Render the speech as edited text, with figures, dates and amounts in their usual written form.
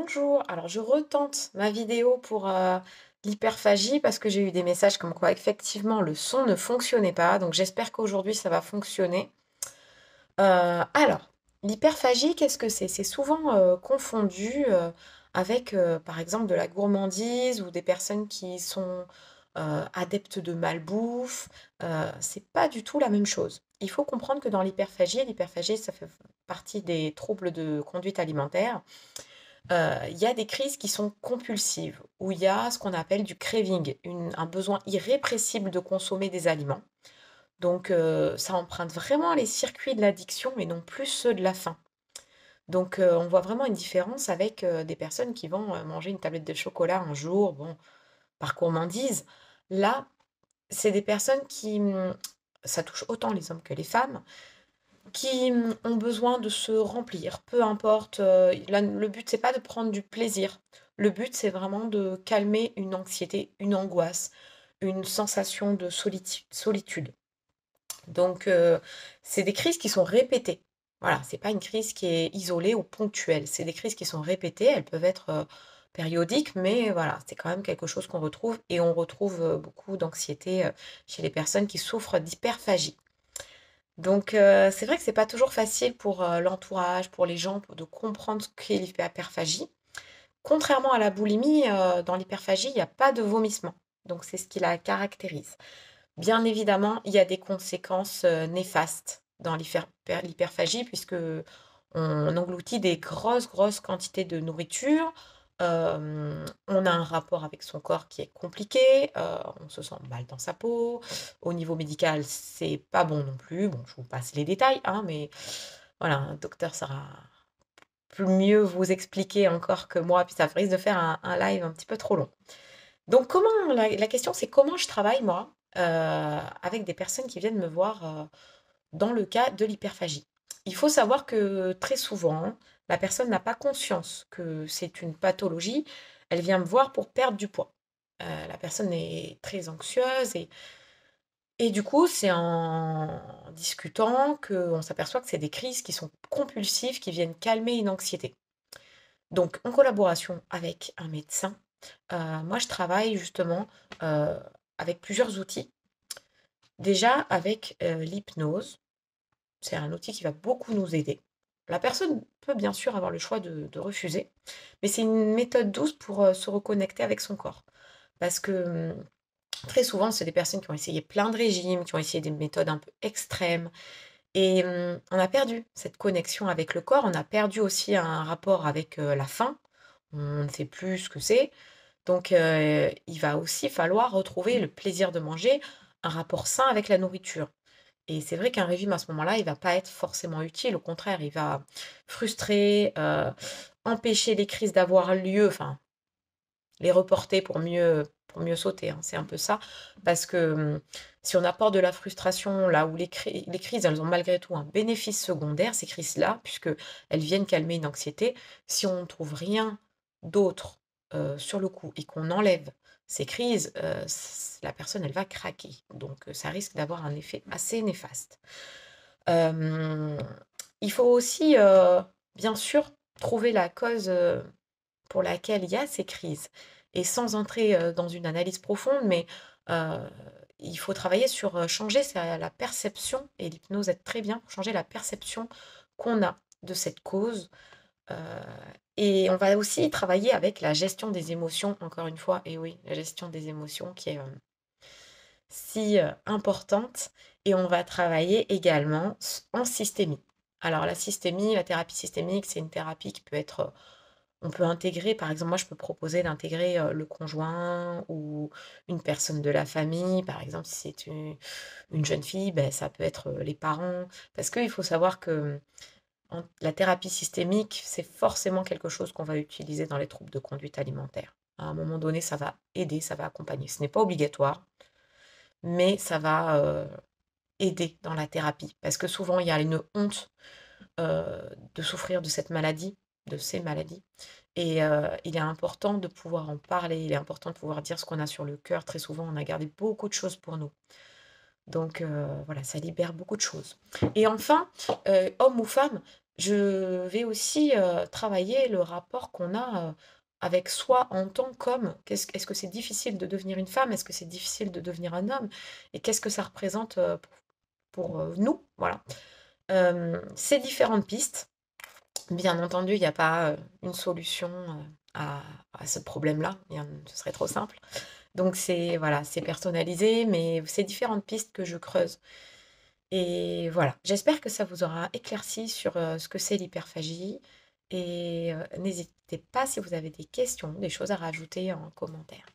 Bonjour, alors je retente ma vidéo pour l'hyperphagie parce que j'ai eu des messages comme quoi effectivement le son ne fonctionnait pas, donc j'espère qu'aujourd'hui ça va fonctionner. Alors, l'hyperphagie, qu'est-ce que c'est? C'est souvent confondu avec par exemple de la gourmandise ou des personnes qui sont adeptes de malbouffe. C'est pas du tout la même chose. Il faut comprendre que dans l'hyperphagie ça fait partie des troubles de conduite alimentaire. Il y a des crises qui sont compulsives, où il y a ce qu'on appelle du craving, un besoin irrépressible de consommer des aliments. Donc, ça emprunte vraiment les circuits de l'addiction et non plus ceux de la faim. Donc, on voit vraiment une différence avec des personnes qui vont manger une tablette de chocolat un jour, bon, par gourmandise. Là, c'est des personnes qui, ça touche autant les hommes que les femmes, qui ont besoin de se remplir, peu importe, le but c'est pas de prendre du plaisir. Le but, c'est vraiment de calmer une anxiété, une angoisse, une sensation de solitude. Donc c'est des crises qui sont répétées. Voilà, c'est pas une crise qui est isolée ou ponctuelle, c'est des crises qui sont répétées, elles peuvent être, périodiques, mais voilà, c'est quand même quelque chose qu'on retrouve et on retrouve, beaucoup d'anxiété, chez les personnes qui souffrent d'hyperphagie. Donc, c'est vrai que c'est pas toujours facile pour, l'entourage, pour les gens, de comprendre ce qu'est l'hyperphagie. Contrairement à la boulimie, dans l'hyperphagie, il y a pas de vomissement. Donc c'est ce qui la caractérise. Bien évidemment, il y a des conséquences, néfastes dans l'hyperphagie puisque on engloutit des grosses, grosses quantités de nourriture. On a un rapport avec son corps qui est compliqué, on se sent mal dans sa peau. Au niveau médical, c'est pas bon non plus. Bon, je vous passe les détails, hein, mais voilà, un docteur saura plus mieux vous expliquer encore que moi, puis ça risque de faire un live un petit peu trop long. Donc comment la question c'est comment je travaille moi, avec des personnes qui viennent me voir, dans le cas de l'hyperphagie? Il faut savoir que très souvent, la personne n'a pas conscience que c'est une pathologie. Elle vient me voir pour perdre du poids. La personne est très anxieuse et du coup, c'est en discutant qu'on s'aperçoit que c'est des crises qui sont compulsives, qui viennent calmer une anxiété. Donc en collaboration avec un médecin, moi je travaille justement, heu, avec plusieurs outils. Déjà avec, l'hypnose, c'est un outil qui va beaucoup nous aider. La personne peut bien sûr avoir le choix de refuser, mais c'est une méthode douce pour, se reconnecter avec son corps. Parce que, très souvent, c'est des personnes qui ont essayé plein de régimes, qui ont essayé des méthodes un peu extrêmes et on a perdu cette connexion avec le corps. On a perdu aussi un rapport avec, la faim. On ne sait plus ce que c'est. Donc il va aussi falloir retrouver le plaisir de manger, un rapport sain avec la nourriture. Et c'est vrai qu'un régime à ce moment-là, il va pas être forcément utile. Au contraire, il va frustrer, empêcher les crises d'avoir lieu, enfin, les reporter pour mieux sauter, hein, c'est un peu ça. Parce que, si on apporte de la frustration là où les crises, elles ont malgré tout un bénéfice secondaire, ces crises-là, puisque elles viennent calmer une anxiété. Si on ne trouve rien d'autre, sur le coup et qu'on enlève ces crises, la personne, elle va craquer. Donc, ça risque d'avoir un effet assez néfaste. Hem, il faut aussi, bien sûr, trouver la cause, pour laquelle il y a ces crises et sans entrer, dans une analyse profonde, mais heu, il faut travailler sur, changer la perception et l'hypnose aide très bien pour changer la perception qu'on a de cette cause, heu et on va aussi travailler avec la gestion des émotions, encore une fois et oui, la gestion des émotions qui est, si, importante et on va travailler également en systémie. Alors la systémie, la thérapie systémique, c'est une thérapie qui peut être, on peut intégrer, par exemple, moi, je peux proposer d'intégrer, le conjoint ou une personne de la famille. Par exemple, si c'est une jeune fille, ben ça peut être, les parents. Parce qu'il faut savoir que, la thérapie systémique, c'est forcément quelque chose qu'on va utiliser dans les troubles de conduite alimentaire. À un moment donné, ça va aider, ça va accompagner. Ce n'est pas obligatoire, mais ça va, aider dans la thérapie. Parce que souvent, il y a une honte, de souffrir de cette maladie, de ces maladies et il est important de pouvoir en parler, il est important de pouvoir dire ce qu'on a sur le cœur. Très souvent, on a gardé beaucoup de choses pour nous. Donc voilà, ça libère beaucoup de choses et enfin, homme ou femme, je vais aussi, travailler le rapport qu'on a, avec soi en tant qu'homme. Est-ce que c'est difficile de devenir une femme? Est-ce que c'est difficile de devenir un homme? Et qu'est-ce que ça représente, pour nous? Voilà. Ces différentes pistes, bien entendu, il y a pas, une solution, à ce problème-là, ce serait trop simple. Donc c'est voilà, c'est personnalisé, mais c'est différentes pistes que je creuse et voilà. J'espère que ça vous aura éclairci sur, ce que c'est l'hyperphagie et n'hésitez pas si vous avez des questions, des choses à rajouter en commentaire.